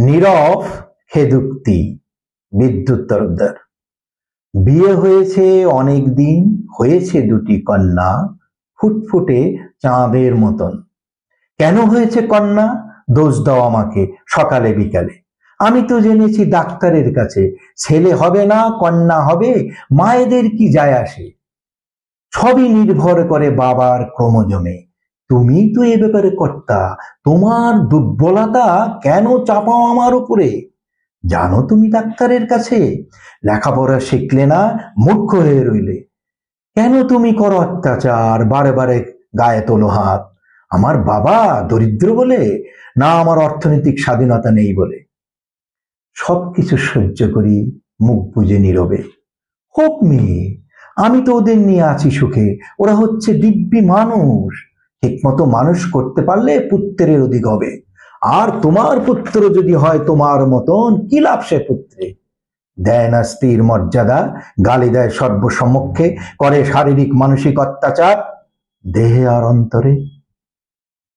নীরব খেদুক্তি। বিদ্যুৎ তরফদার। বিয়ে হয়েছে অনেক দিন, হয়েছে দুটি কন্যা, ফুটফুটে চাঁদের মতন। কেন হয়েছে কন্যা? দোষ দাও আমাকে সকালে বিকালে। আমি তো জেনেছি ডাক্তারের কাছে, ছেলে হবে না কন্যা হবে, মায়েদের কি যায় আসে? সবই নির্ভর করে বাবার ক্রোমোজোমে। তুমি তো এ ব্যাপারে কর্তা, তোমার দুর্বলতা কেন চাপাও আমার উপরে? জানো তুমি ডাক্তারের কাছে, লেখাপড়া শিখলে না, মূর্খ হয়ে রইলে। কেন তুমি করো অত্যাচার, বারে বারে গায়ে তোলো হাত? আমার বাবা দরিদ্র বলে, না আমার অর্থনৈতিক স্বাধীনতা নেই বলে? সবকিছু সহ্য করি মুখ বুজে নীরবে। হোক মেয়ে, আমি তো ওদের নিয়ে আছি সুখে, ওরা হচ্ছে দিব্যি মানুষ। ঠিকমতো মানুষ করতে পারলে পুত্রের অধিক হবে। আর তোমার পুত্র যদি হয় তোমার মতন, কি লাভ সে পুত্রে? দেয় না স্ত্রীর মর্যাদা, গালি দেয় সর্বসম্মুখে, করে শারীরিক মানসিক অত্যাচার দেহে আর অন্তরে।